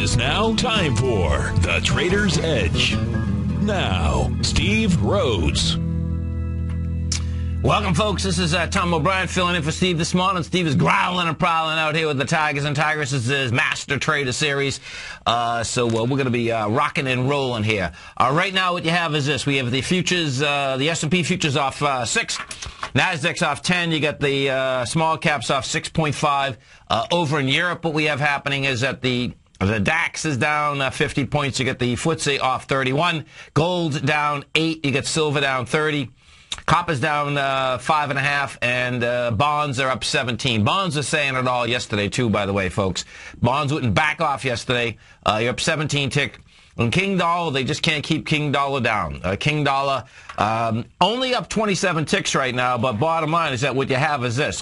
is now time for The Trader's Edge. Now, Steve Rhodes. Welcome, folks. This is Tom O'Brien filling in for Steve this morning. Steve is growling and prowling out here with the Tigers and Tigresses. This is Master Trader Series. So we're going to be rocking and rolling here. Right now, what you have is this. We have the futures, the S&P futures off 6. Nasdaq's off 10. You got the small caps off 6.5. Over in Europe, what we have happening is that the DAX is down 50 points. You get the FTSE off 31. Gold down 8. You get silver down 30. Copper's down 5.5, and bonds are up 17. Bonds are saying it all yesterday, too, by the way, folks. Bonds wouldn't back off yesterday. You're up 17 tick. And King Dollar, they just can't keep King Dollar down. King Dollar only up 27 ticks right now, but bottom line is that what you have is this.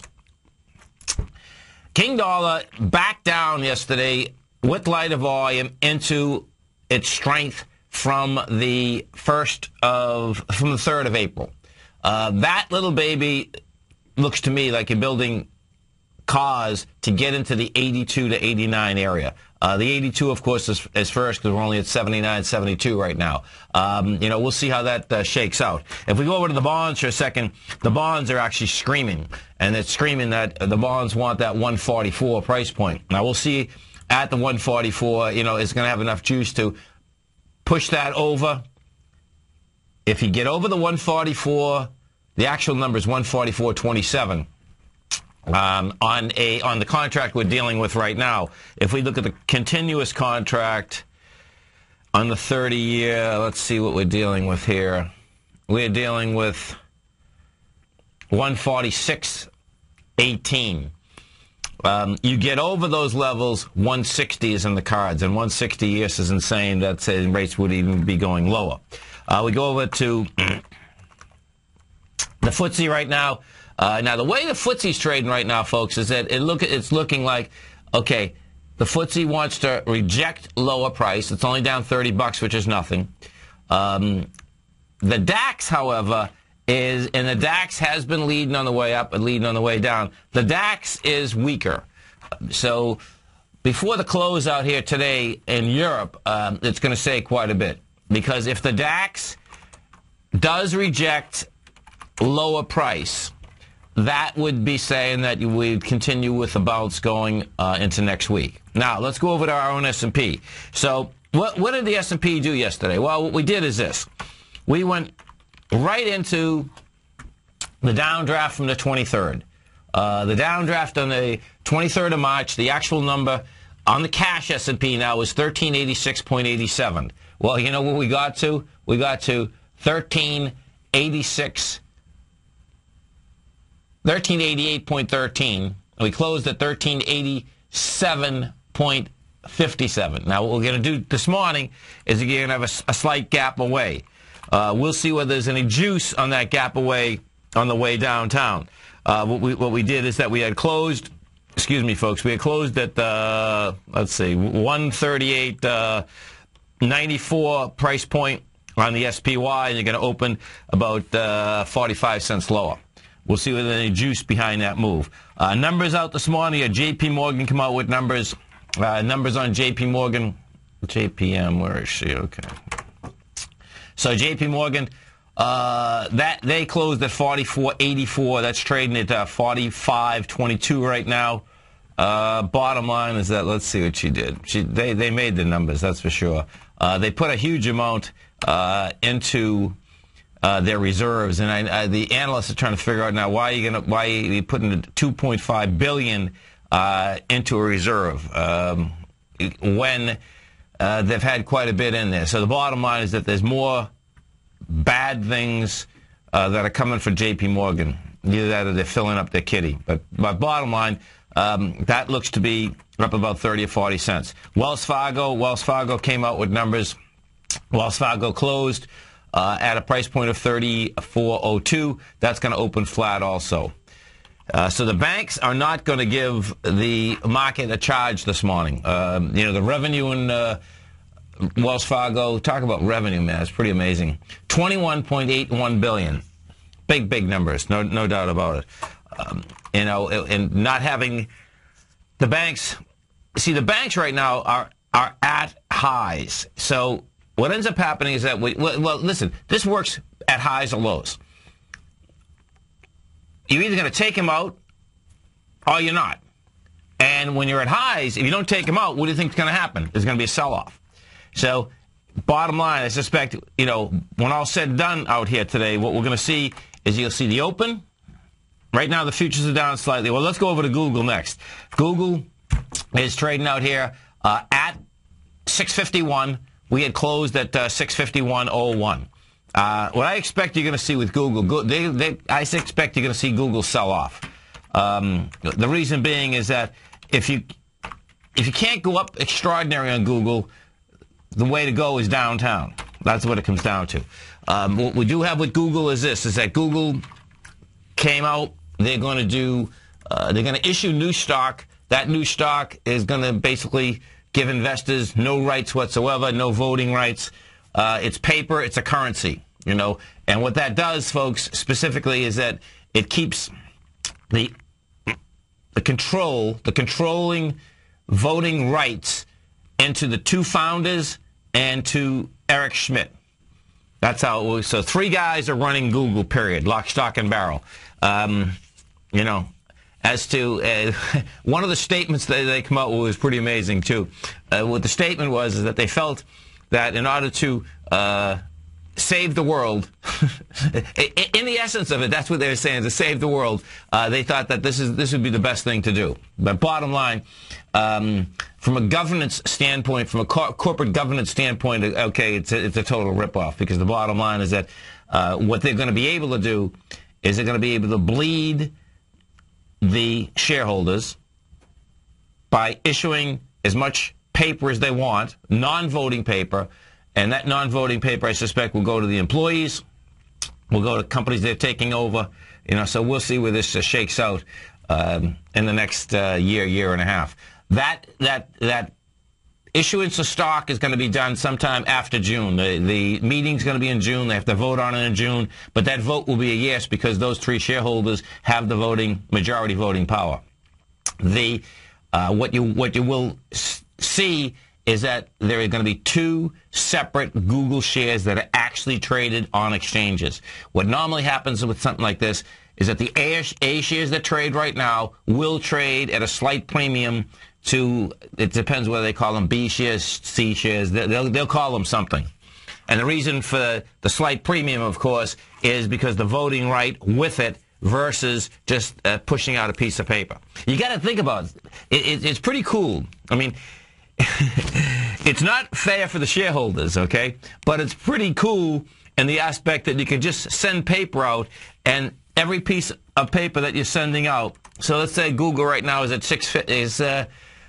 King Dollar backed down yesterday with lighter volume into its strength from the 3rd of April. That little baby looks to me like you're building cars to get into the 82 to 89 area. The 82, of course, is first because we're only at 79, 72 right now. We'll see how that shakes out. If we go over to the bonds for a second, the bonds are actually screaming. And it's screaming that the bonds want that 144 price point. Now, we'll see at the 144, it's going to have enough juice to push that over. If you get over the 144, the actual number is 144.27 on the contract we're dealing with right now. If we look at the continuous contract on the 30-year, let's see what we're dealing with here. We're dealing with 146.18. You get over those levels, 160 is in the cards, and 160 years is insane. That rates would even be going lower. We go over to the FTSE right now. Now, the way the FTSE's trading right now, folks, is that it's looking like, okay, the FTSE wants to reject lower price. It's only down $30, which is nothing. The DAX, however, and the DAX has been leading on the way up and leading on the way down. The DAX is weaker. So before the close out here today in Europe, it's going to say quite a bit. Because if the DAX does reject lower price, that would be saying that we'd continue with the bounce going into next week. Now, let's go over to our own S&P. So what did the S&P do yesterday? Well, what we did is this. We went right into the downdraft from the 23rd. The downdraft on the 23rd of March, the actual number on the cash S&P now is 1386.87. Well, you know what we got to? We got to 1388.13. We closed at 1387.57. Now, what we're going to do this morning is you're going to have a slight gap away. We'll see whether there's any juice on that gap away on the way downtown. What we did is that we had closed, excuse me, folks, we had closed at, let's see, 138.94 price point on the SPY, and you're going to open about 45 cents lower. We'll see whether there's any juice behind that move. Numbers out this morning. JP Morgan come out with numbers. Numbers on JP Morgan. JPM, where is she? Okay. So JP Morgan, that they closed at 44.84. That's trading at 45.22 right now. Bottom line is that, let's see what she did. They made the numbers, that's for sure. They put a huge amount into their reserves, and the analysts are trying to figure out now why are you putting 2.5 billion into a reserve when they've had quite a bit in there. So the bottom line is that there's more bad things that are coming for J.P. Morgan. Either that or they're filling up their kitty. But bottom line, that looks to be up about 30 or 40 cents. Wells Fargo came out with numbers. Wells Fargo closed at a price point of 34.02. That's going to open flat also. So the banks are not going to give the market a charge this morning. The revenue in Wells Fargo, talk about revenue, man, it's pretty amazing. $21.81 billion. Big numbers, no doubt about it. And not having the banks, see, the banks right now are at highs. So what ends up happening is that, well, listen, this works at highs or lows. You're either going to take them out or you're not. And when you're at highs, if you don't take them out, what do you think is going to happen? There's going to be a sell-off. So bottom line, I suspect, when all said and done out here today, what we're going to see is you'll see the open. Right now, the futures are down slightly. Well, let's go over to Google next. Google is trading out here at 651. We had closed at 651.01. What I expect you're going to see with Google, I expect you're going to see Google sell off. The reason being is that if you can't go up extraordinary on Google, the way to go is downtown. That's what it comes down to. What we do have with Google is that Google came out. They're going to issue new stock. That new stock is going to basically give investors no rights whatsoever, no voting rights. It's paper. It's a currency, And what that does, folks, specifically, is that it keeps the controlling voting rights into the two founders and to Eric Schmidt. That's how it was. So 3 guys are running Google, period. Lock, stock, and barrel. As to one of the statements that they come out with was pretty amazing, too. What the statement was is that they felt that in order to save the world, in the essence of it, that's what they were saying, to save the world, they thought that this would be the best thing to do. But bottom line, from a governance standpoint, from a corporate governance standpoint, okay, it's a total ripoff, because the bottom line is that what they're going to be able to do is they're going to be able to bleed the shareholders by issuing as much paper as they want, non-voting paper, and that non-voting paper, I suspect, will go to the employees, will go to companies they're taking over, so we'll see where this shakes out in the next year and a half. That issuance of stock is going to be done sometime after June. The meeting's going to be in June. They have to vote on it in June, but that vote will be a yes because those 3 shareholders have the majority voting power. What you will see is that there are going to be 2 separate Google shares that are actually traded on exchanges. What normally happens with something like this is that the A shares that trade right now will trade at a slight premium to, it depends whether they call them B shares, C shares, they'll call them something. And the reason for the slight premium, of course, is because the voting right with it versus just pushing out a piece of paper. You got to think about it. It's pretty cool. I mean, it's not fair for the shareholders, okay? But it's pretty cool in the aspect that you can just send paper out, and every piece of paper that you're sending out. So let's say Google right now is at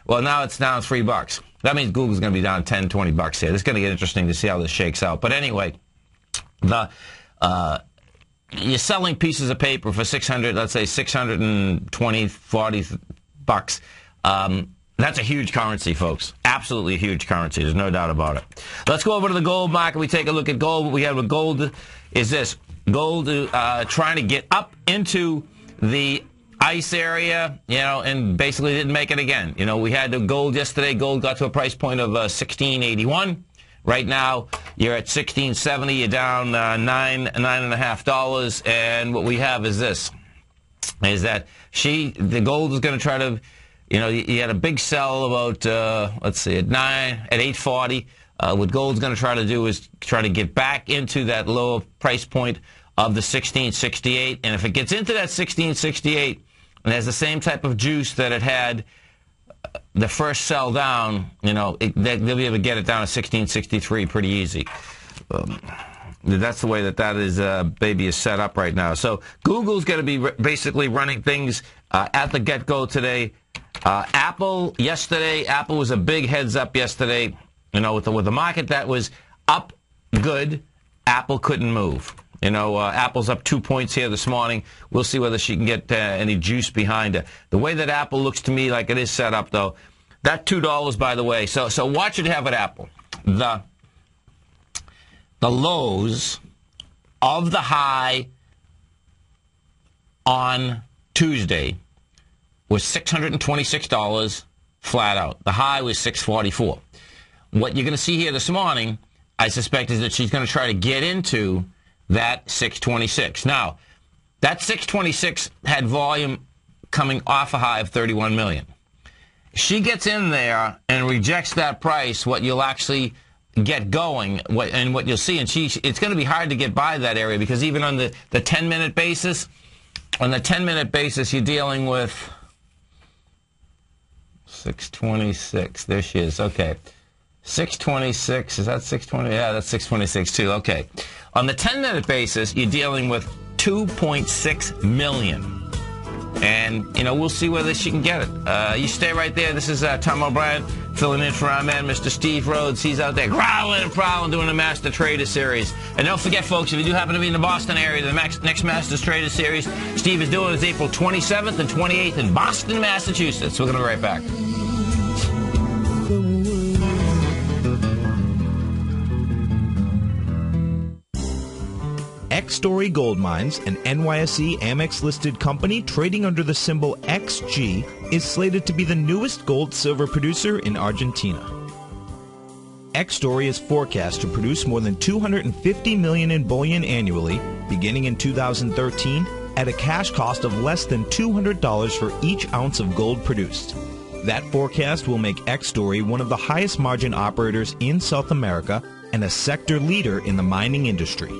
now it's down $3. That means Google's going to be down $10, $20 here. It's going to get interesting to see how this shakes out. But anyway, you're selling pieces of paper for $620, $40. That's a huge currency, folks. Absolutely a huge currency. There's no doubt about it. Let's go over to the gold market. We take a look at gold. What we have with gold is this. Gold trying to get up into the ice area, and basically didn't make it again. We had the gold yesterday. Gold got to a price point of $16.81. Right now, you're at $16.70. You're down $9.5. And what we have is this, is that the gold is going to try to, you had a big sell about, at 840. What gold's going to try to do is try to get back into that lower price point of the 1668. And if it gets into that 1668 and has the same type of juice that it had the first sell down, they'll be able to get it down to 1663 pretty easy. That's the way that is baby is set up right now. So Google's going to be basically running things at the get-go today. Apple was a big heads up yesterday. With the market that was up good, Apple couldn't move. Apple's up 2 points here this morning. We'll see whether she can get any juice behind it. The way that Apple looks to me like it is set up, though, that $2, by the way. So watch it have at Apple. The lows of the high on Tuesday was $626 flat out. The high was $644. what you're going to see here this morning, I suspect, is that she's going to try to get into that 626. Now, that 626 had volume coming off a high of 31 million. She gets in there and rejects that price, what you'll actually get going, and what you'll see, and it's going to be hard to get by that area, because even on the 10-minute basis, you're dealing with 626. There she is. Okay. 626. Is that 620? Yeah, that's 626 too. Okay. On the 10-minute basis, you're dealing with 2.6 million. And, we'll see whether she can get it. You stay right there. This is Tom O'Brien filling in for our man, Mr. Steve Rhodes. He's out there growling and prowling doing the Master Trader Series. And don't forget, folks, if you do happen to be in the Boston area, the next Master Trader Series Steve is doing is April 27th and 28th in Boston, Massachusetts. We're going to be right back. X-Story Gold Mines, an NYSE Amex-listed company trading under the symbol XG, is slated to be the newest gold-silver producer in Argentina. X-Story is forecast to produce more than $250 million in bullion annually, beginning in 2013, at a cash cost of less than $200 for each ounce of gold produced. That forecast will make X-Story one of the highest margin operators in South America and a sector leader in the mining industry.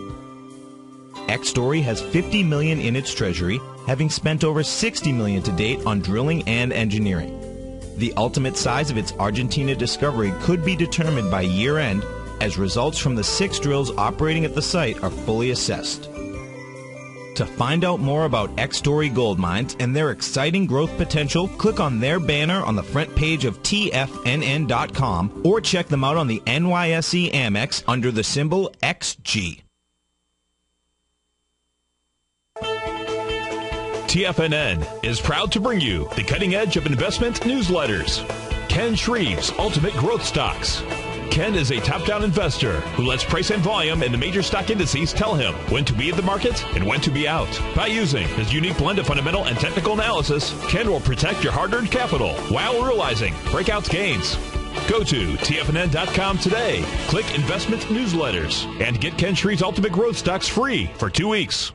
X-Story has $50 million in its treasury, having spent over $60 million to date on drilling and engineering. The ultimate size of its Argentina discovery could be determined by year-end, as results from the 6 drills operating at the site are fully assessed. To find out more about X-Story Gold Mines and their exciting growth potential, click on their banner on the front page of TFNN.com or check them out on the NYSE Amex under the symbol XG. TFNN is proud to bring you the cutting edge of investment newsletters. Ken Shreve's Ultimate Growth Stocks. Ken is a top-down investor who lets price and volume in the major stock indices tell him when to be in the market and when to be out. By using his unique blend of fundamental and technical analysis, Ken will protect your hard-earned capital while realizing breakout gains. Go to TFNN.com today, click Investment Newsletters, and get Ken Shreve's Ultimate Growth Stocks free for 2 weeks.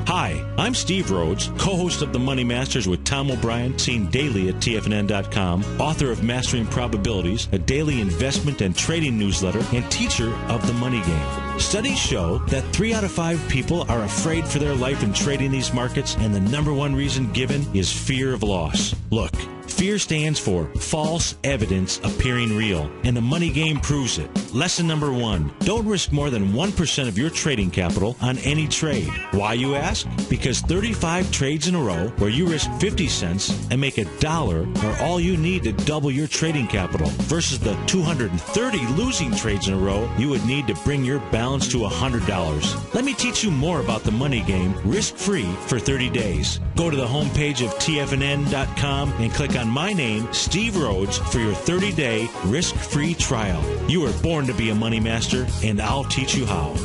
Hi, I'm Steve Rhodes, co-host of The Money Masters with Tom O'Brien, seen daily at TFNN.com, author of Mastering Probabilities, a daily investment and trading newsletter, and teacher of the money game. Studies show that 3 out of 5 people are afraid for their life in trading these markets, and the number one reason given is fear of loss. Look, fear stands for false evidence appearing real, and the money game proves it. Lesson number 1, don't risk more than 1% of your trading capital on any trade. Why, you ask? Because 35 trades in a row where you risk 50 cents and make $1 are all you need to double your trading capital, versus the 230 losing trades in a row you would need to bring your balance to $100. Let me teach you more about the money game risk-free for 30 days. Go to the homepage of TFNN.com and click on my name, Steve Rhodes, for your 30-day risk-free trial. You were born to be a money master, and I'll teach you how.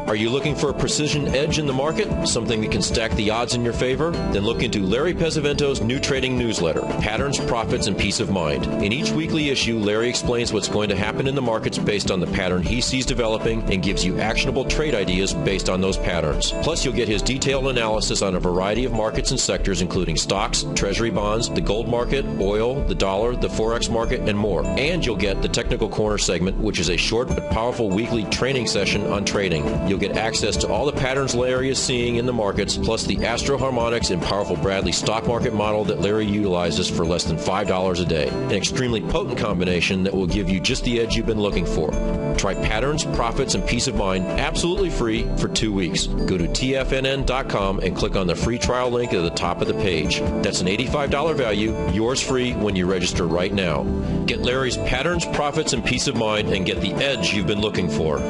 Are you looking for a precision edge in the market? Something that can stack the odds in your favor? Then look into Larry Pesavento's new trading newsletter, Patterns, Profits, and Peace of Mind. In each weekly issue, Larry explains what's going to happen in the markets based on the pattern he sees developing and gives you actionable trade ideas based on those patterns. Plus, you'll get his detailed analysis on a variety of markets and sectors, including stocks, treasury bonds, the gold market, oil, the dollar, the forex market, and more. And you'll get the Technical Corner segment, which is a short but powerful weekly training session on trading. You'll get access to all the patterns Larry is seeing in the markets, plus the Astro Harmonics and powerful Bradley stock market model that Larry utilizes for less than $5 a day. An extremely potent combination that will give you just the edge you've been looking for. Try Patterns, Profits, and Peace of Mind absolutely free for 2 weeks. Go to TFNN.com and click on the free trial link at the top of the page. That's an $85 value, yours free when you register right now. Get Larry's Patterns, Profits, and Peace of Mind and get the edge you've been looking for.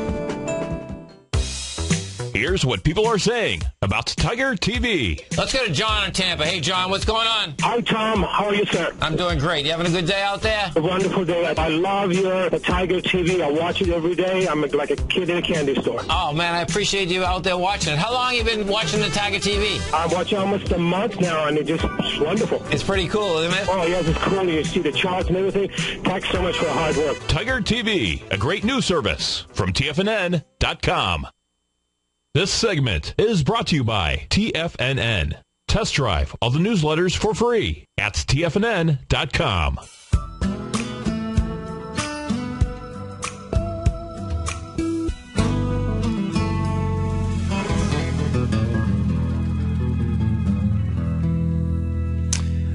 Here's what people are saying about Tiger TV. Let's go to John in Tampa. Hey, John, what's going on? Hi, Tom. How are you, sir? I'm doing great. You having a good day out there? A wonderful day. I love your Tiger TV. I watch it every day. I'm like a kid in a candy store. Oh, man, I appreciate you out there watching it. How long have you been watching the Tiger TV? I'm watching almost a month now, and it's wonderful. It's pretty cool, isn't it? Oh, yes, it's cool. You see the charts and everything. Thanks so much for the hard work. Tiger TV, a great news service from TFNN.com. This segment is brought to you by TFNN. Test drive all the newsletters for free at TFNN.com.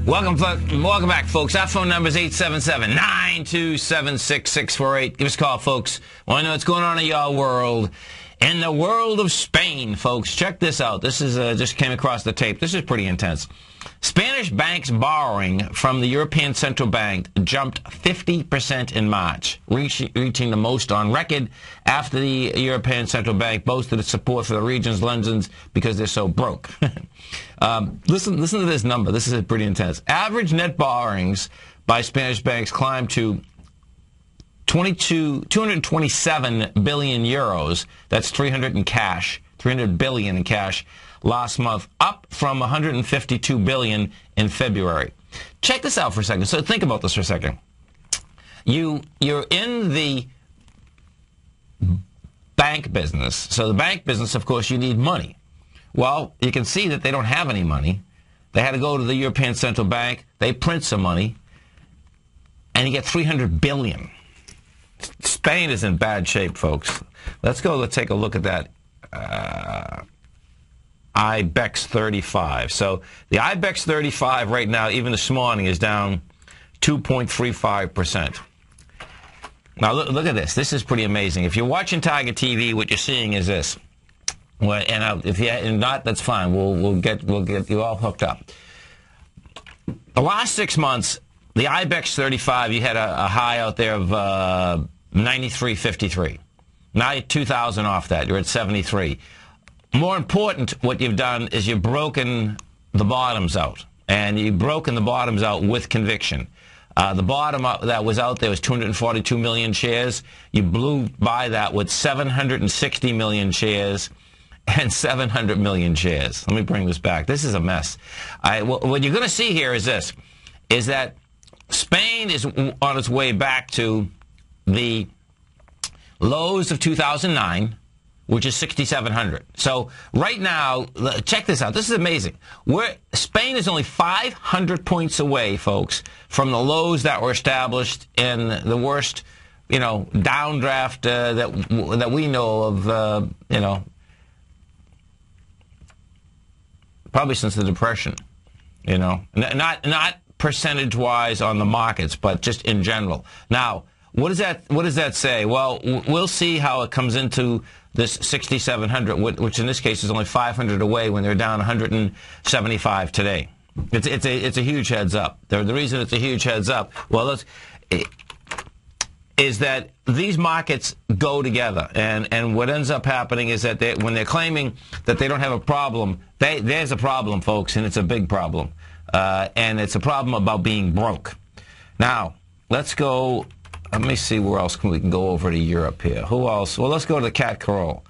Welcome back, folks. Our phone number is 877-927-6648. Give us a call, folks. Want to know what's going on in your world. In the world of Spain, folks, check this out. This is just came across the tape. This is pretty intense. Spanish banks' borrowing from the European Central Bank jumped 50% in March, reaching the most on record after the European Central Bank boasted its support for the region's lenders because they're so broke. Listen to this number. This is pretty intense. Average net borrowings by Spanish banks climbed to 227 billion euros. That's 300 billion in cash last month, up from 152 billion in February. Check this out for a second. So think about this for a second. You're in the bank business. So the bank business, of course, you need money. Well, you can see that they don't have any money. They had to go to the European Central Bank. They print some money, and you get 300 billion. Spain is in bad shape, folks. Let's take a look at that IBEX 35. So the IBEX 35 right now, even this morning, is down 2.35%. Now look at this. This is pretty amazing. If you're watching Tiger TV, what you're seeing is this. Well, and if you're not, that's fine. We'll get you all hooked up. The last 6 months, the IBEX 35, you had a high out there of 93.53. Now you're 2,000 off that. You're at 73. More important, what you've done is you've broken the bottoms out. And you've broken the bottoms out with conviction. The bottom that was out there was 242 million shares. You blew by that with 760 million shares and 700 million shares. Let me bring this back. This is a mess. What you're going to see here is this, is that Spain is on its way back to the lows of 2009, which is 6,700. So right now, check this out. This is amazing. Spain is only 500 points away, folks, from the lows that were established in the worst, downdraft that we know of, probably since the Depression. Not percentage-wise on the markets, but just in general. Now, what does that say? Well, we'll see how it comes into this 6,700, which in this case is only 500 away when they're down 175 today. It's a huge heads up. The reason it's a huge heads up, is that these markets go together, and what ends up happening is that when they're claiming that they don't have a problem, there's a problem, folks, and it's a big problem. And it's a problem about being broke. Now, let's go. Let me see where else we can go over to Europe here. Who else? Well, let's go to the Cat Carole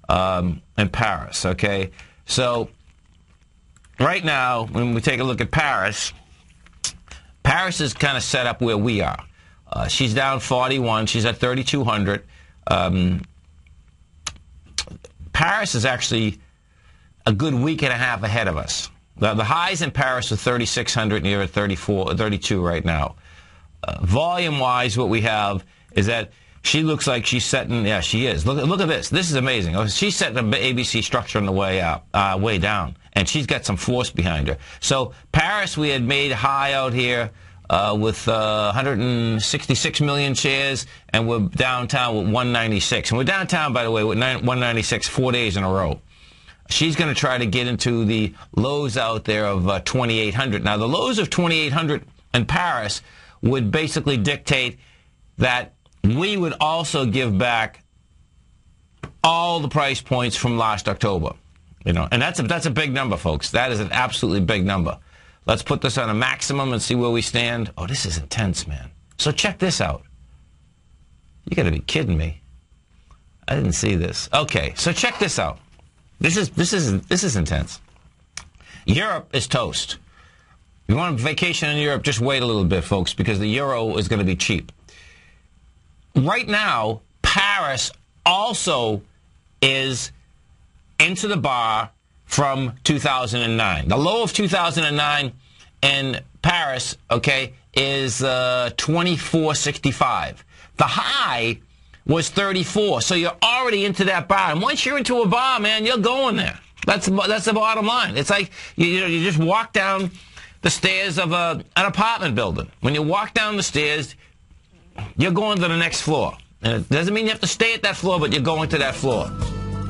in Paris, okay? So, right now, when we take a look at Paris, Paris is kind of set up where we are. She's down 41. She's at 3,200. Paris is actually a good week and a half ahead of us. The highs in Paris are 3,600, and you're at 32 right now. Volume-wise, what we have is that she looks like she's setting. Yeah, she is. Look at this. This is amazing. She's setting an ABC structure on the way up, way down, and she's got some force behind her. So Paris, we had made high out here with 166 million shares, and we're downtown with 196. And we're downtown, by the way, with 196 4 days in a row. She's going to try to get into the lows out there of 2,800. Now, the lows of 2,800 in Paris would basically dictate that we would also give back all the price points from last October. You know, and that's a big number, folks. That is an absolutely big number. Let's put this on a maximum and see where we stand. Oh, this is intense, man. So check this out. You got to be kidding me. I didn't see this. Okay, so check this out. This is intense. Europe is toast. If you want a vacation in Europe, just wait a little bit, folks, because the euro is going to be cheap. Right now, Paris also is into the bar from 2009. The low of 2009 in Paris, okay, is 24.65. The high was 34. So you're already into that bar. And once you're into a bar, man, you're going there. That's the bottom line. It's like you just walk down the stairs of an apartment building. When you walk down the stairs, you're going to the next floor. And it doesn't mean you have to stay at that floor, but you're going to that floor.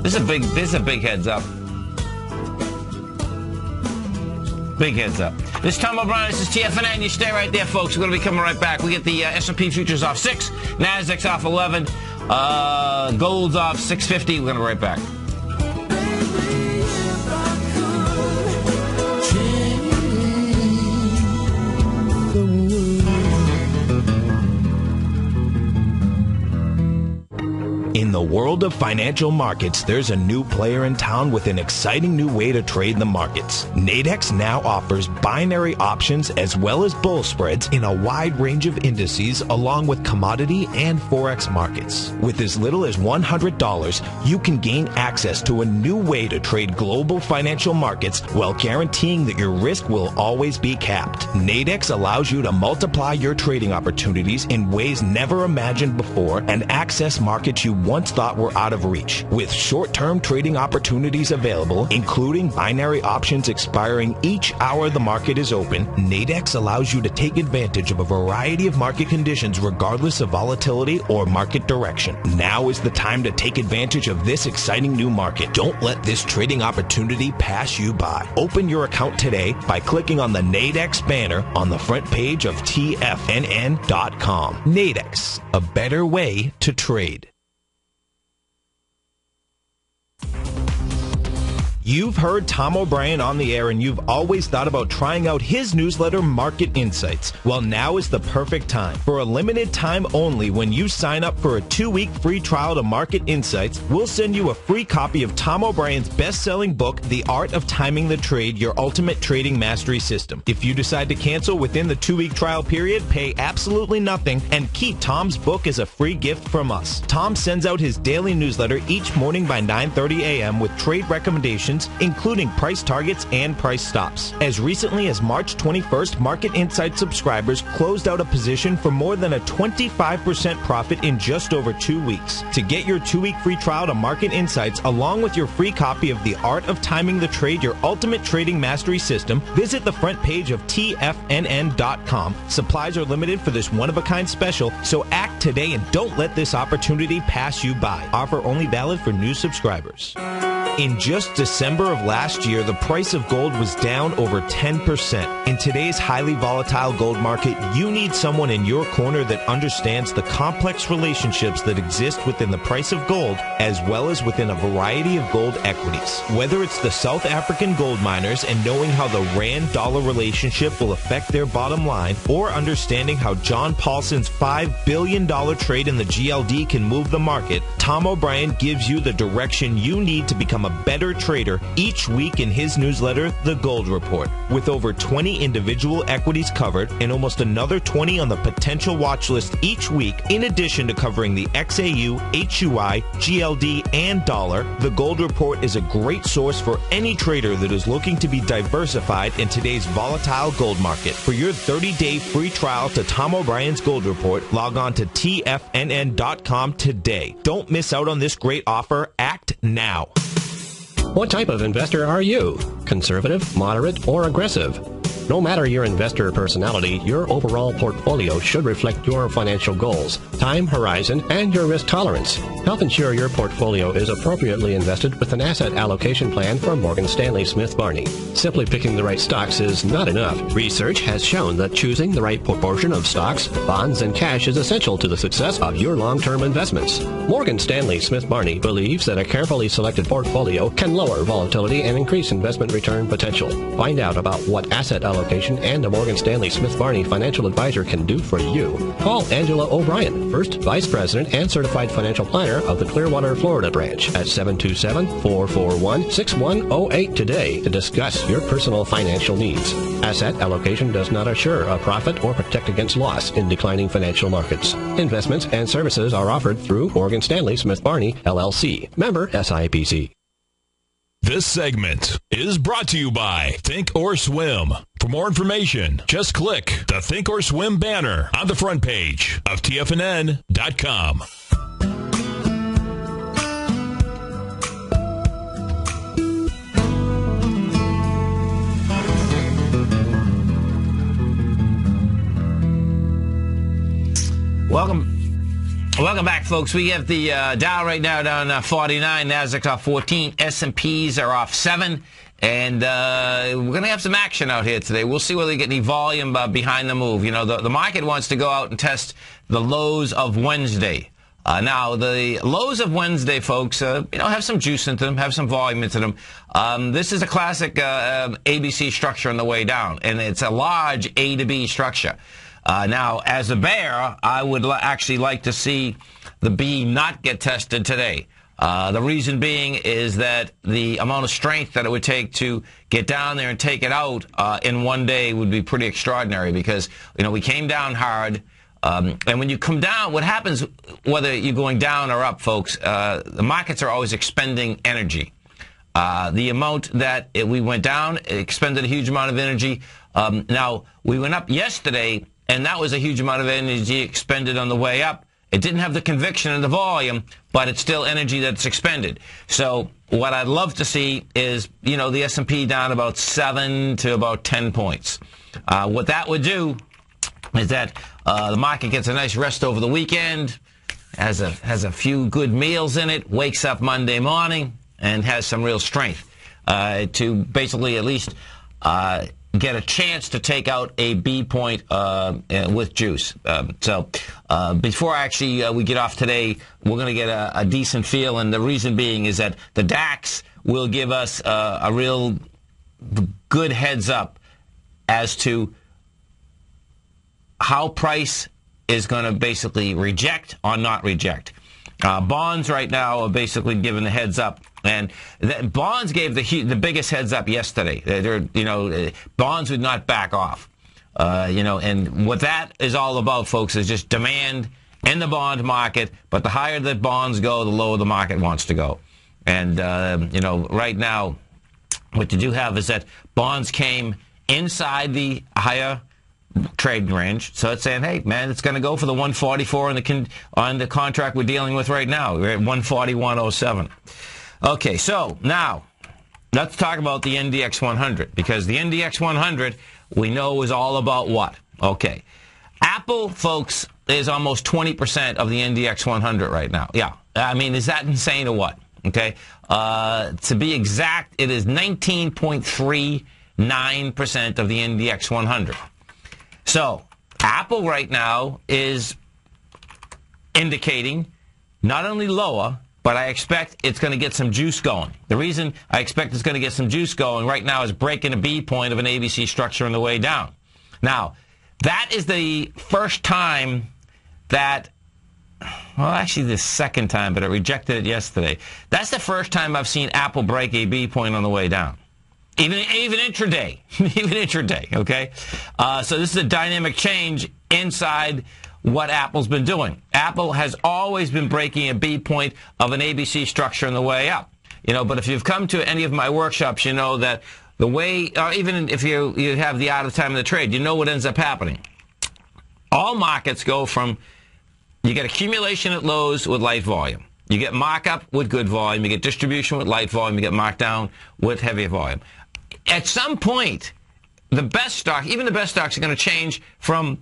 This is a big heads up. Big heads up. This is Tom O'Brien. This is TFNN. You stay right there, folks. We're going to be coming right back. We get the S&P futures off 6, Nasdaq's off 11, gold's off 650. We're going to be right back. In the world of financial markets, there's a new player in town with an exciting new way to trade the markets. Nadex now offers binary options as well as bull spreads in a wide range of indices along with commodity and forex markets. With as little as $100, you can gain access to a new way to trade global financial markets while guaranteeing that your risk will always be capped. Nadex allows you to multiply your trading opportunities in ways never imagined before and access markets you once thought were out of reach. With short-term trading opportunities available, including binary options expiring each hour the market is open, Nadex allows you to take advantage of a variety of market conditions regardless of volatility or market direction. Now is the time to take advantage of this exciting new market. Don't let this trading opportunity pass you by. Open your account today by clicking on the Nadex banner on the front page of TFNN.com. Nadex, a better way to trade. You've heard Tom O'Brien on the air and you've always thought about trying out his newsletter, Market Insights. Well, now is the perfect time. For a limited time only, when you sign up for a 2-week free trial to Market Insights, we'll send you a free copy of Tom O'Brien's best-selling book, The Art of Timing the Trade, Your Ultimate Trading Mastery System. If you decide to cancel within the 2-week trial period, pay absolutely nothing and keep Tom's book as a free gift from us. Tom sends out his daily newsletter each morning by 9:30 a.m. with trade recommendations, including price targets and price stops. As recently as March 21st, Market Insights subscribers closed out a position for more than a 25% profit in just over 2 weeks. To get your 2-week free trial to Market Insights, along with your free copy of The Art of Timing the Trade, Your Ultimate Trading Mastery System, visit the front page of TFNN.com. Supplies are limited for this one-of-a-kind special, so act today and don't let this opportunity pass you by. Offer only valid for new subscribers. In just December of last year, the price of gold was down over 10%. In today's highly volatile gold market, you need someone in your corner that understands the complex relationships that exist within the price of gold, as well as within a variety of gold equities. Whether it's the South African gold miners and knowing how the Rand-dollar relationship will affect their bottom line, or understanding how John Paulson's $5 billion trade in the GLD can move the market, Tom O'Brien gives you the direction you need to become a better trader each week in his newsletter, The Gold Report. With over 20 individual equities covered and almost another 20 on the potential watch list each week, in addition to covering the XAU, HUI, GLD, and dollar, The Gold Report is a great source for any trader that is looking to be diversified in today's volatile gold market. For your 30-day free trial to Tom O'Brien's Gold Report, log on to TFNN.com today. Don't miss out on this great offer. Act now. What type of investor are you? Conservative, moderate, or aggressive? No matter your investor personality, your overall portfolio should reflect your financial goals, time horizon, and your risk tolerance. Help ensure your portfolio is appropriately invested with an asset allocation plan from Morgan Stanley Smith Barney. Simply picking the right stocks is not enough. Research has shown that choosing the right proportion of stocks, bonds, and cash is essential to the success of your long-term investments. Morgan Stanley Smith Barney believes that a carefully selected portfolio can lower volatility and increase investment return potential. Find out about what asset allocation and a Morgan Stanley Smith Barney financial advisor can do for you. Call Angela O'Brien, First Vice President and Certified Financial Planner of the Clearwater, Florida branch at 727-441-6108 today to discuss your personal financial needs. Asset allocation does not assure a profit or protect against loss in declining financial markets. Investments and services are offered through Morgan Stanley Smith Barney, LLC. Member SIPC. This segment is brought to you by Think or Swim. For more information, just click the Think or Swim banner on the front page of TFNN.com. Welcome back, folks. We have the Dow right now down 49, Nasdaq off 14, S&Ps are off 7, and we're going to have some action out here today. We'll see whether we get any volume behind the move. You know, the market wants to go out and test the lows of Wednesday. Now, the lows of Wednesday, folks, have some juice into them, have some volume into them. This is a classic ABC structure on the way down, and it's a large A to B structure. Now, as a bear, I would actually like to see the B not get tested today. The reason being is that the amount of strength that it would take to get down there and take it out in one day would be pretty extraordinary because, we came down hard. And when you come down, what happens, whether you're going down or up, folks, the markets are always expending energy. The amount that we went down, it expended a huge amount of energy. Now, we went up yesterday, and that was a huge amount of energy expended on the way up. It didn't have the conviction and the volume, but it's still energy that's expended. So what I'd love to see is, the S&P down about 7 to about 10 points. What that would do is that the market gets a nice rest over the weekend, has a few good meals in it, wakes up Monday morning, and has some real strength to basically at least get a chance to take out a B point with juice. So before actually we get off today, we're going to get a decent feel, and the reason being is that the DAX will give us a real good heads up as to how price is going to basically reject or not reject. Bonds right now are basically giving the heads up. And bonds gave the biggest heads up yesterday. Bonds would not back off. And what that is all about, folks, is just demand in the bond market. But the higher the bonds go, the lower the market wants to go. And, right now, what you do have is that bonds came inside the higher trading range. So it's saying, hey, man, it's going to go for the 144 on the contract we're dealing with right now. We're at 141.07. Okay, so now let's talk about the NDX 100, because the NDX 100 we know is all about what? Okay. Apple, folks, is almost 20% of the NDX 100 right now. Yeah. I mean, is that insane or what? Okay. To be exact, it is 19.39% of the NDX 100. So Apple right now is indicating not only lower, but I expect it's going to get some juice going. The reason I expect it's going to get some juice going right now is breaking a B point of an ABC structure on the way down. Now, that is the first time that, well, actually the second time, but it rejected it yesterday. That's the first time I've seen Apple break a B point on the way down. Even intraday. Even intraday, okay? So this is a dynamic change inside what Apple's been doing. Apple has always been breaking a B point of an ABC structure on the way up. But if you've come to any of my workshops, you know that the way, or even if you have the out of time of the trade, you know what ends up happening. All markets go from, you get accumulation at lows with light volume. You get markup with good volume. You get distribution with light volume. You get markdown with heavy volume. At some point, the best stock, even the best stocks, are going to change from,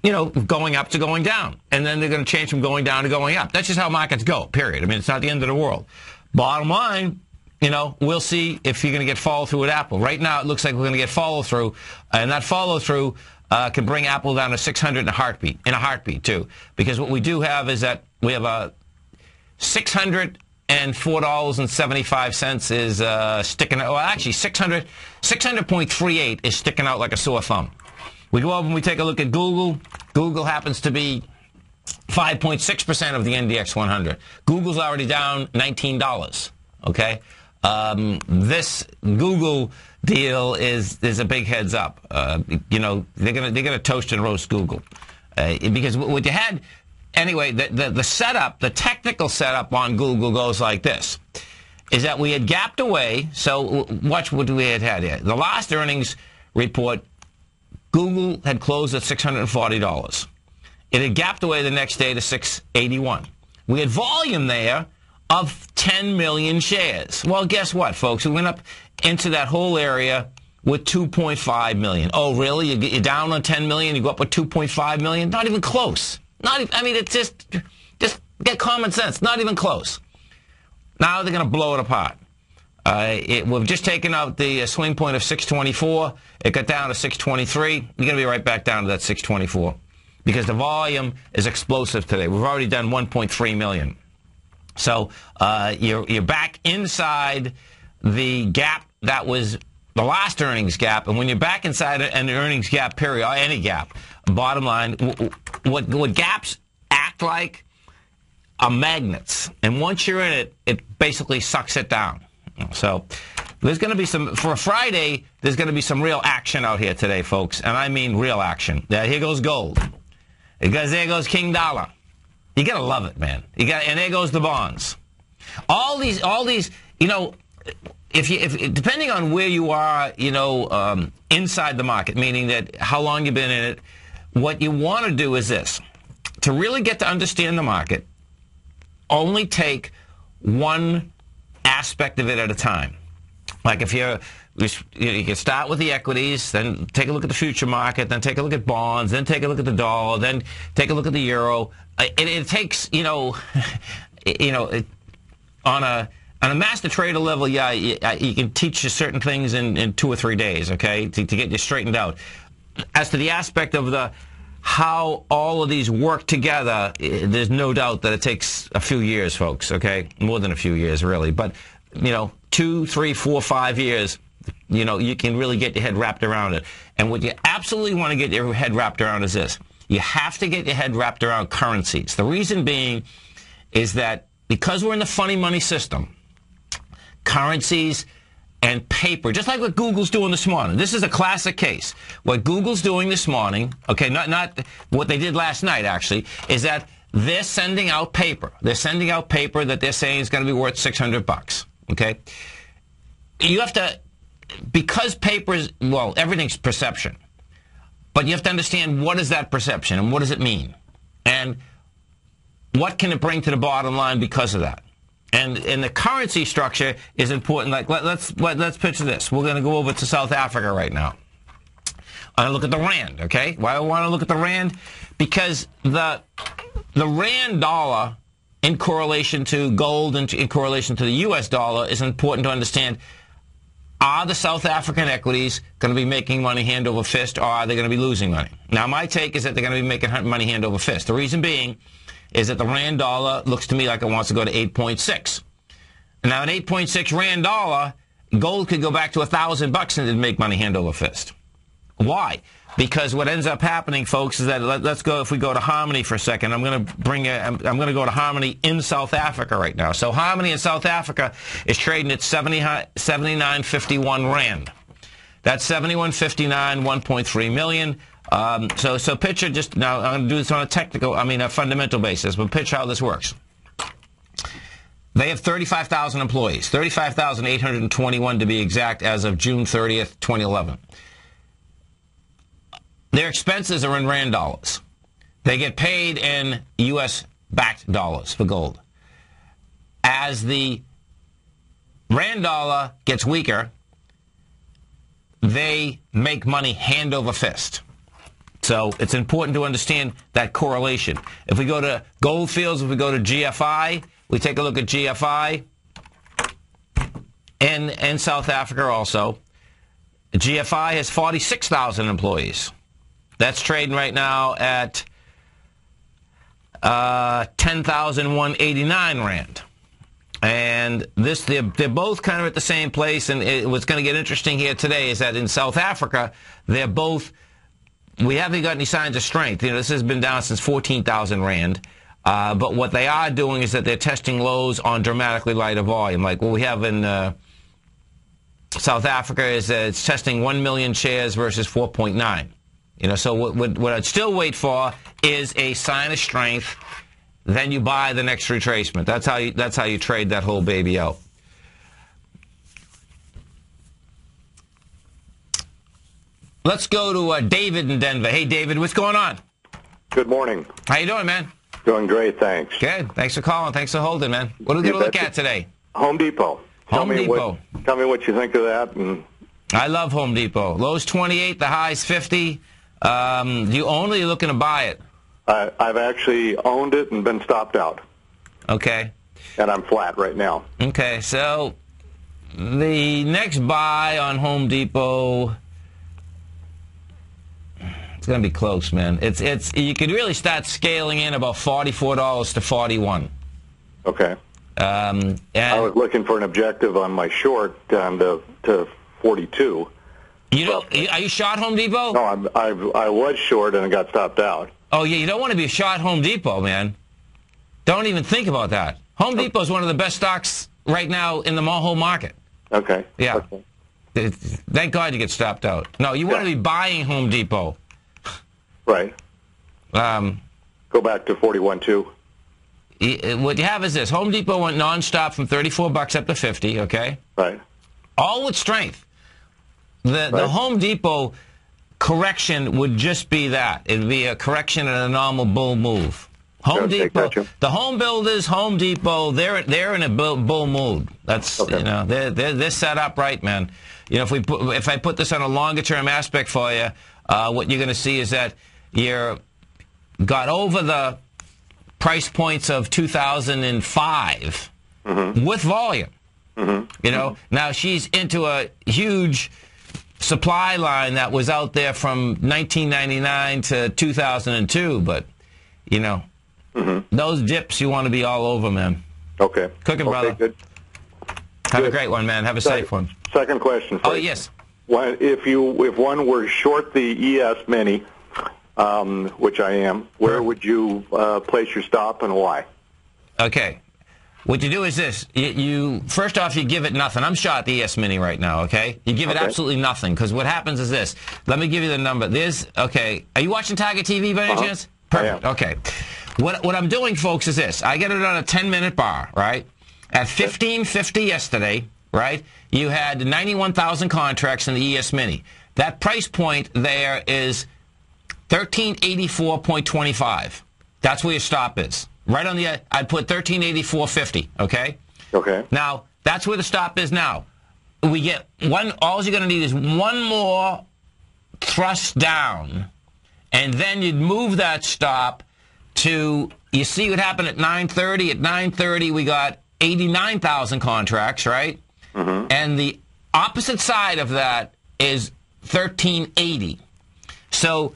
going up to going down. And then they're going to change from going down to going up. That's just how markets go, period. I mean, it's not the end of the world. Bottom line, we'll see if you're going to get follow-through with Apple. Right now, it looks like we're going to get follow-through, and that follow-through can bring Apple down to 600 in a heartbeat, too. Because what we do have is that we have a $604.75 is sticking out. Well, actually, 600.38 is sticking out like a sore thumb. We go over and we take a look at Google. Google happens to be 5.6% of the NDX 100. Google's already down $19. Okay, this Google deal is a big heads up. They're gonna toast and roast Google because what you had anyway. The setup, the technical setup on Google goes like this: is that we had gapped away. So watch what we had here. The last earnings report, Google had closed at $640. It had gapped away the next day to $681. We had volume there of 10 million shares. Well, guess what, folks? We went up into that whole area with 2.5 million. Oh, really? You're down on 10 million, you go up with 2.5 million? Not even close. It's just get common sense. Not even close. Now they're going to blow it apart. We've just taken out the swing point of 624. It got down to 623. You're going to be right back down to that 624 because the volume is explosive today. We've already done 1.3 million. So you're back inside the gap that was the last earnings gap, and when you're back inside an earnings gap period, or any gap, bottom line, what gaps act like are magnets, and once you're in it, it basically sucks it down. So there's going to be for a Friday, there's going to be some real action out here today, folks, and I mean real action. Here goes gold. There goes King Dollar. You gotta love it, man. And there goes the bonds. All these, if depending on where you are, inside the market, meaning that how long you've been in it, what you want to do is this: to really get to understand the market, only take one aspect of it at a time. Like if you can start with the equities, then take a look at the future market, then take a look at bonds, then take a look at the dollar, then take a look at the euro. It takes, on a master trader level, you can teach you certain things in 2 or 3 days, okay, to get you straightened out. As to the aspect of how all of these work together, there's no doubt that it takes a few years, folks, okay, more than a few years, really. But 2, 3, 4, 5 years, you can really get your head wrapped around it. And what you absolutely want to get your head wrapped around is this: you have to get your head wrapped around currencies. The reason being is that because we're in the funny money system, currencies and paper, just like what Google's doing this morning. This is a classic case. What Google's doing this morning, okay, not what they did last night, actually, is that they're sending out paper. They're sending out paper that they're saying is going to be worth $600, okay? You have to, because paper's, well, everything's perception. But you have to understand, what is that perception and what does it mean? And what can it bring to the bottom line because of that? And the currency structure is important. Like let's picture this. We're going to go over to South Africa right now. I look at the rand, okay? Why do I want to look at the rand? Because the rand dollar in correlation to gold and in correlation to the U.S. dollar is important to understand. Are the South African equities going to be making money hand over fist, or are they going to be losing money? Now, my take is that they're going to be making money hand over fist. The reason being is that the rand dollar looks to me like it wants to go to 8.6. Now, an 8.6 rand dollar, gold could go back to $1,000 and it'd make money hand over fist. Why? Because what ends up happening, folks, is that let's go. If we go to Harmony for a second, I'm going to go to Harmony in South Africa right now. So Harmony in South Africa is trading at 79.51 rand. That's 71.59, 1.3 million. So picture just now. I'm going to do this on a fundamental basis. But picture how this works. They have 35,000 employees, 35,821 to be exact, as of June 30th, 2011. Their expenses are in rand dollars. They get paid in U.S.-backed dollars for gold. As the rand dollar gets weaker, they make money hand over fist. So it's important to understand that correlation. If we go to Goldfields, if we go to GFI, we take a look at GFI and South Africa also. GFI has 46,000 employees. That's trading right now at 10,189 Rand. And they're both kind of at the same place. And what's going to get interesting here today is that in South Africa, they're both, we haven't got any signs of strength. You know, this has been down since 14,000 Rand. But what they are doing is that they're testing lows on dramatically lighter volume. Like what we have in South Africa is it's testing 1 million shares versus 4.9. You know, so what I'd still wait for is a sign of strength. Then you buy the next retracement. That's how you trade that whole baby out. Let's go to David in Denver. Hey, David, what's going on? Good morning. How you doing, man? Doing great, thanks. Good. Thanks for calling. Thanks for holding, man. What are we going to look at today? Home Depot. Home Depot. Tell me what you think of that. And I love Home Depot. Low's 28, the high's 50. You only looking to buy it? I've actually owned it and been stopped out. Okay. And I'm flat right now. Okay, so the next buy on Home Depot, it's going to be close, man. It's you could really start scaling in about $44 to $41. Okay. And I was looking for an objective on my short down to 42. You don't? Are you short Home Depot? No, I was short and I got stopped out. Oh yeah, you don't want to be a short Home Depot, man. Don't even think about that. Home Depot is one of the best stocks right now in the whole market. Okay. Yeah. Okay. Thank God you get stopped out. No, you want to be buying Home Depot. Right. Go back to 41 too. What you have is this. Home Depot went nonstop from $34 up to 50, okay? Right. All with strength. The Home Depot correction would just be that. It'd be a correction and a normal bull move. Home Depot, the home builders, Home Depot, they're in a bull mood. That's okay. You know, they're set up right, man. You know, if I put this on a longer term aspect for you, what you're going to see is that you're got over the price points of 2005 with volume. You know, now she's into a huge supply line that was out there from 1999 to 2002, but you know, those dips you want to be all over, man. Okay. Cooking, brother. Good. Have a great one, man. Have a safe one. Second question. Oh, yes. If one were short the ES Mini, which I am, where would you place your stop and why? Okay. What you do is this. You first off, you give it nothing. I'm short the ES Mini right now, okay? You give it absolutely nothing, because what happens is this. Let me give you the number. Okay. Are you watching TigerTV by any chance? Perfect. Okay. What I'm doing, folks, is this. I get it on a 10-minute bar, right? At 15.50 yesterday, right, you had 91,000 contracts in the ES Mini. That price point there is 1384.25. That's where your stop is. Right on the, I'd put 1384.50, okay? Okay. Now, that's where the stop is now. We get one, all you're going to need is one more thrust down, and then you'd move that stop to, you see what happened at 9:30? At 9:30, we got 89,000 contracts, right? And the opposite side of that is 1380. So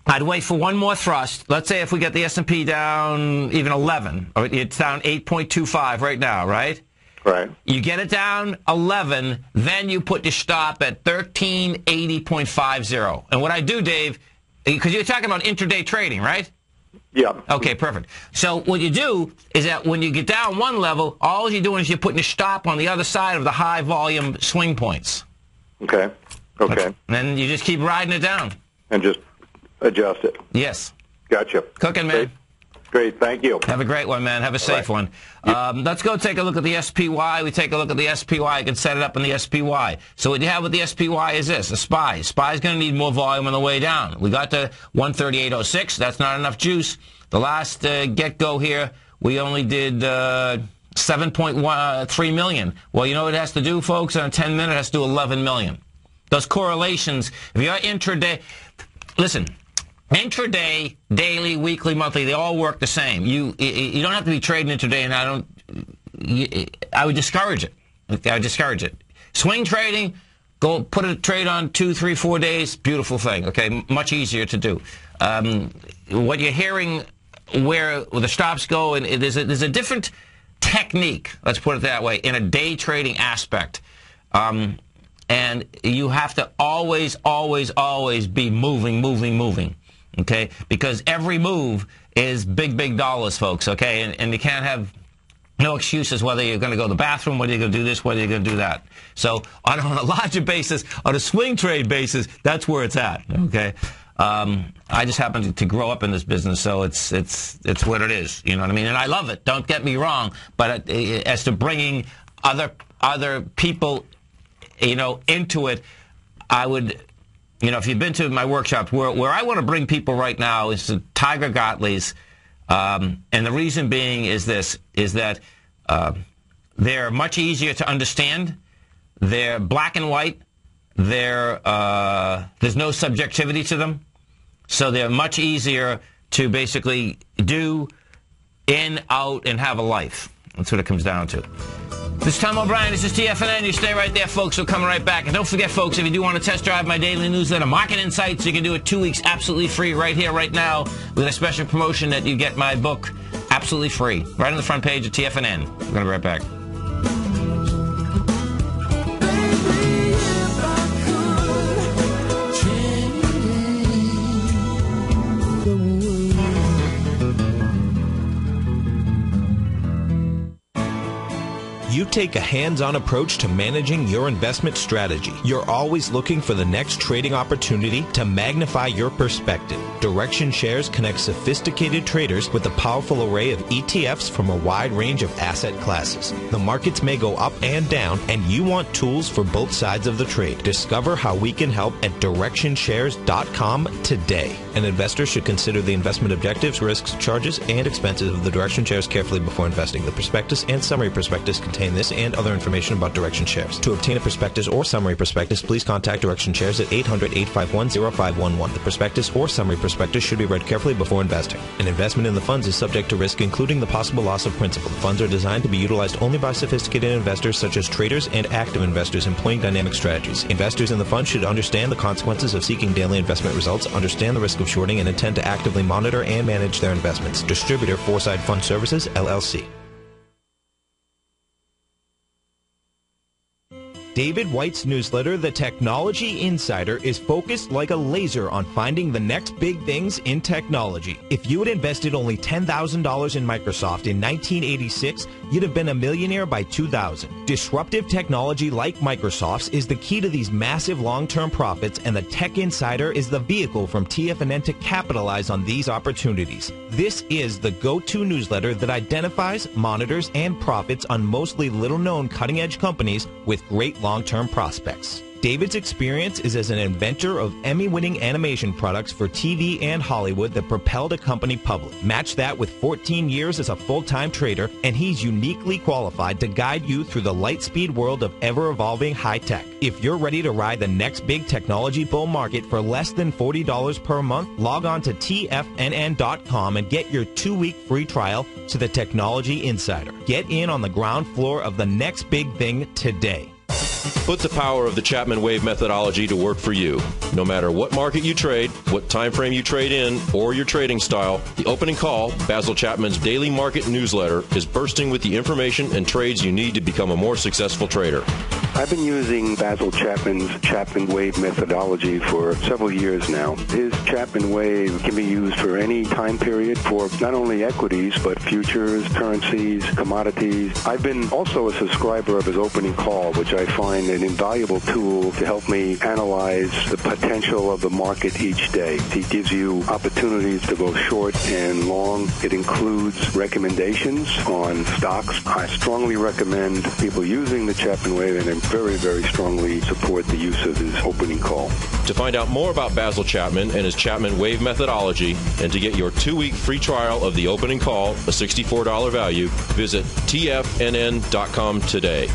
I'd wait for one more thrust. Let's say if we get the S&P down even 11, or it's down 8.25 right now, right? Right. You get it down 11, then you put your stop at 1380.50. And what I do, Dave, because you're talking about intraday trading, right? Yeah. Okay, perfect. So what you do is that when you get down one level, all you're doing is you're putting your stop on the other side of the high volume swing points. Okay. Okay. And then you just keep riding it down. And just adjust it. Yes. Gotcha. Cooking, man. Great. Thank you. Have a great one, man. Have a safe one. Let's go take a look at the SPY. We take a look at the SPY. You can set it up in the SPY. So what you have with the SPY is this, a SPY. SPY is going to need more volume on the way down. We got to 138.06. That's not enough juice. The last get-go here, we only did 7.3 million. Well, you know what it has to do, folks? On a 10-minute, it has to do 11 million. Those correlations, if you're intraday, listen, intraday, daily, weekly, monthly, they all work the same. You don't have to be trading intraday, and I would discourage it. I would discourage it. Swing trading, go put a trade on 2, 3, 4 days, beautiful thing, okay? Much easier to do. What you're hearing, where the stops go, and there's a different technique, let's put it that way, in a day trading aspect. And you have to always, always, always be moving, okay? Because every move is big, big dollars, folks, okay? And you can't have no excuses whether you're going to go to the bathroom, whether you're going to do this, whether you're going to do that. So on a larger basis, on a swing trade basis, that's where it's at, okay? I just happen to grow up in this business, so it's what it is, you know what I mean? And I love it, don't get me wrong, but as to bringing other people, you know, into it, I would, you know, if you've been to my workshop, where I want to bring people right now is to Tiger Gottlieb's, and the reason being is that they're much easier to understand. They're black and white. There's no subjectivity to them, so they're much easier to basically do in, out, and have a life. That's what it comes down to. This is Tom O'Brien. This is TFNN. You stay right there, folks. We're coming right back. And don't forget, folks, if you do want to test drive my daily newsletter, Market Insights, you can do it 2 weeks absolutely free right here, right now, with a special promotion that you get my book absolutely free. Right on the front page of TFNN. We're going to be right back. You take a hands-on approach to managing your investment strategy. You're always looking for the next trading opportunity to magnify your perspective. Direction Shares connects sophisticated traders with a powerful array of ETFs from a wide range of asset classes. The markets may go up and down, and you want tools for both sides of the trade. Discover how we can help at DirectionShares.com today. An investor should consider the investment objectives, risks, charges, and expenses of the Direction Shares carefully before investing. The prospectus and summary prospectus contain this and other information about Direction Shares. To obtain a prospectus or summary prospectus, please contact Direction Shares at 800-851-0511. The prospectus or summary prospectus should be read carefully before investing. An investment in the funds is subject to risk, including the possible loss of principal. The funds are designed to be utilized only by sophisticated investors such as traders and active investors employing dynamic strategies. Investors in the fund should understand the consequences of seeking daily investment results, understand the risk of shorting, and intend to actively monitor and manage their investments. Distributor, Foreside Fund Services, LLC. David White's newsletter, The Technology Insider, is focused like a laser on finding the next big things in technology. If you had invested only $10,000 in Microsoft in 1986, you'd have been a millionaire by 2000. Disruptive technology like Microsoft's is the key to these massive long-term profits, and the Tech Insider is the vehicle from TFNN to capitalize on these opportunities. This is the go-to newsletter that identifies, monitors, and profits on mostly little-known cutting-edge companies with great long-term prospects. David's experience is as an inventor of Emmy-winning animation products for TV and Hollywood that propelled a company public. Match that with 14 years as a full-time trader, and he's uniquely qualified to guide you through the light-speed world of ever-evolving high-tech. If you're ready to ride the next big technology bull market for less than $40 per month, log on to TFNN.com and get your 2-week free trial to the Technology Insider. Get in on the ground floor of the next big thing today. Put the power of the Chapman Wave methodology to work for you. No matter what market you trade, what time frame you trade in, or your trading style, the Opening Call, Basil Chapman's daily market newsletter, is bursting with the information and trades you need to become a more successful trader. I've been using Basil Chapman's Chapman Wave methodology for several years now. His Chapman Wave can be used for any time period for not only equities, but futures, currencies, commodities. I've been also a subscriber of his Opening Call, which I find an invaluable tool to help me analyze the potential of the market each day. He gives you opportunities to go short and long. It includes recommendations on stocks. I strongly recommend people using the Chapman Wave, and I very, very strongly support the use of his Opening Call. To find out more about Basil Chapman and his Chapman Wave methodology, and to get your 2-week free trial of the Opening Call, a $64 value, visit TFNN.com today.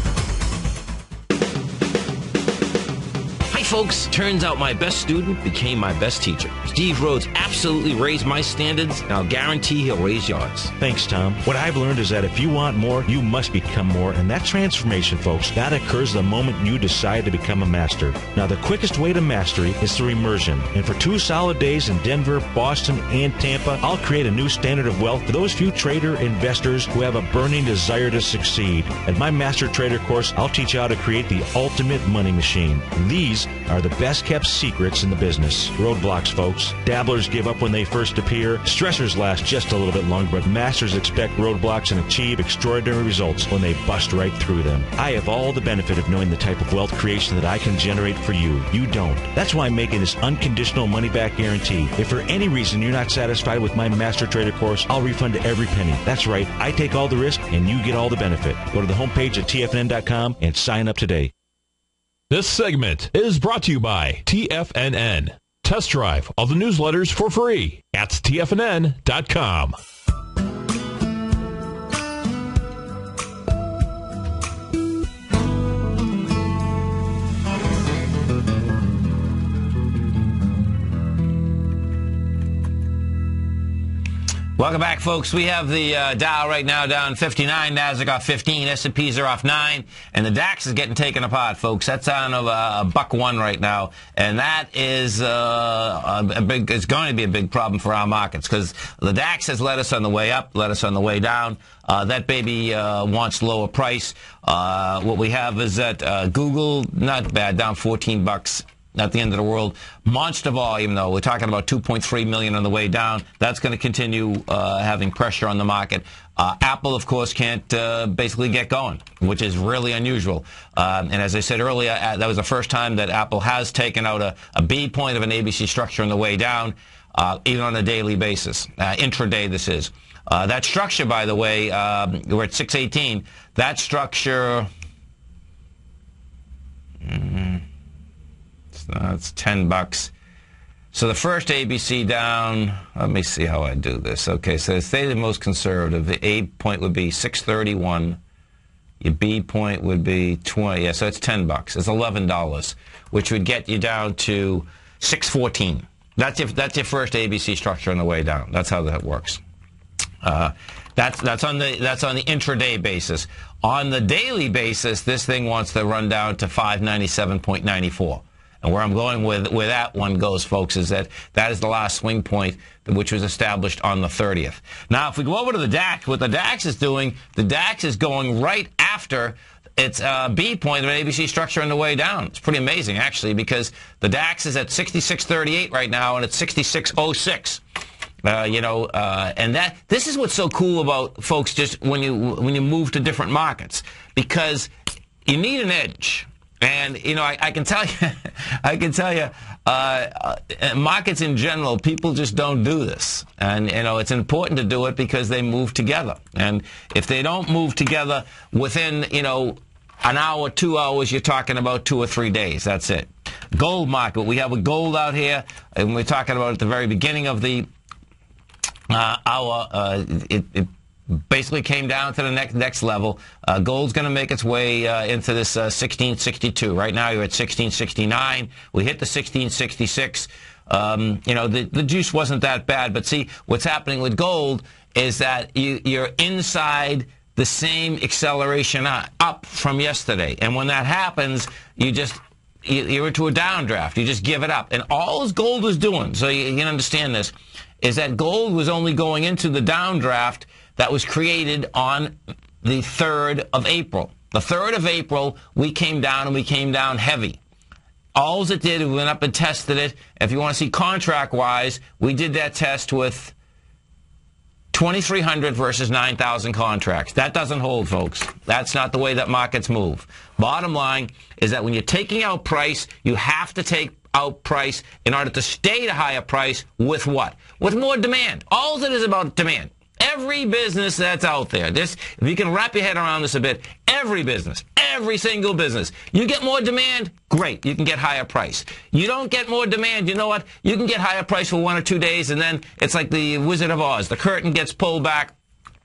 folks, turns out my best student became my best teacher. Steve Rhodes absolutely raised my standards, and I'll guarantee he'll raise yours. Thanks, Tom. What I've learned is that if you want more, you must become more. And that transformation, folks, that occurs the moment you decide to become a master. Now, the quickest way to mastery is through immersion. And for 2 solid days in Denver, Boston, and Tampa, I'll create a new standard of wealth for those few trader investors who have a burning desire to succeed. At my Master Trader course, I'll teach you how to create the ultimate money machine. These are the best kept secrets in the business. Roadblocks, folks. Dabblers give up when they first appear. Stressors last just a little bit longer, but masters expect roadblocks and achieve extraordinary results when they bust right through them. I have all the benefit of knowing the type of wealth creation that I can generate for you. You don't. That's why I'm making this unconditional money-back guarantee. If for any reason you're not satisfied with my Master Trader course, I'll refund every penny. That's right. I take all the risk and you get all the benefit. Go to the homepage at tfnn.com and sign up today. This segment is brought to you by TFNN. Test drive all the newsletters for free at tfnn.com. Welcome back, folks. We have the Dow right now down 59, Nasdaq off 15, S&Ps are off 9, and the DAX is getting taken apart, folks. That's down of $1 right now, and that is it's going to be a big problem for our markets because the DAX has led us on the way up, led us on the way down. That baby wants lower price. What we have is that Google, not bad, down $14. Not the end of the world. Monster volume, though. We're talking about 2.3 million on the way down. That's going to continue having pressure on the market. Apple, of course, can't basically get going, which is really unusual. And as I said earlier, that was the first time that Apple has taken out a B point of an ABC structure on the way down, even on a daily basis. Intraday, this is. That structure, by the way, we're at 618. That structure... It's $10. So the first ABC down, let me see how I do this. Okay, so stay the most conservative. The A point would be 631. Your B point would be 20. Yeah, so it's $10. It's $11, which would get you down to 614. That's your first ABC structure on the way down. That's how that works. That's on the intraday basis. On the daily basis, this thing wants to run down to 597.94. And where I'm going with that one goes, folks, is that is the last swing point which was established on the 30th. Now, if we go over to the DAX, what the DAX is doing, the DAX is going right after its B point of an ABC structure on the way down. It's pretty amazing, actually, because the DAX is at 66.38 right now, and it's 66.06. And this is what's so cool about, folks, just when you move to different markets, because you need an edge. And, I can tell you, markets in general, people just don't do this. And, it's important to do it because they move together. And if they don't move together within, an hour, 2 hours, you're talking about 2 or 3 days. That's it. Gold market. We have a gold out here, and we're talking about at the very beginning of the hour. It basically came down to the next level. Gold's going to make its way into this 1662. Right now you're at 1669. We hit the 1666. The juice wasn't that bad, but see, what's happening with gold is that you're inside the same acceleration up from yesterday. And when that happens, you're into a downdraft. You just give it up. And all gold was doing, so you can understand this, is that gold was only going into the downdraft that was created on the 3rd of April. The 3rd of April, we came down, and we came down heavy. All it did, we went up and tested it. If you want to see contract-wise, we did that test with 2,300 versus 9,000 contracts. That doesn't hold, folks. That's not the way that markets move. Bottom line is that when you're taking out price, you have to take out price in order to stay at a higher price with what? With more demand. All it is about demand. Every business that's out there, if you can wrap your head around this a bit, every business, every single business, you get more demand, great, you can get higher price. You don't get more demand, you know what? You can get higher price for 1 or 2 days, and then it's like the Wizard of Oz. The curtain gets pulled back.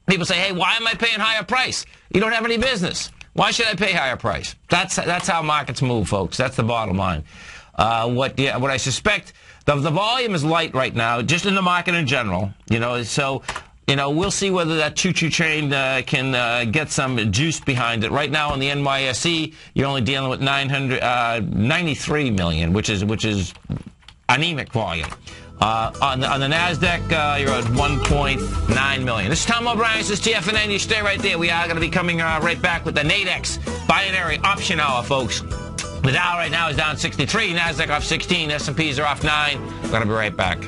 People say, hey, why am I paying higher price? You don't have any business. Why should I pay higher price? That's how markets move, folks. That's the bottom line. What I suspect, the volume is light right now, just in the market in general. So we'll see whether that choo-choo train can get some juice behind it. Right now on the NYSE, you're only dealing with 93 million, which is anemic volume. On the NASDAQ, you're at 1.9 million. This is Tom O'Brien. This is TFNN. You stay right there. We are going to be coming right back with the Nadex Binary Option Hour, folks. The Dow right now is down 63. NASDAQ off 16. S&Ps are off 9. We're going to be right back.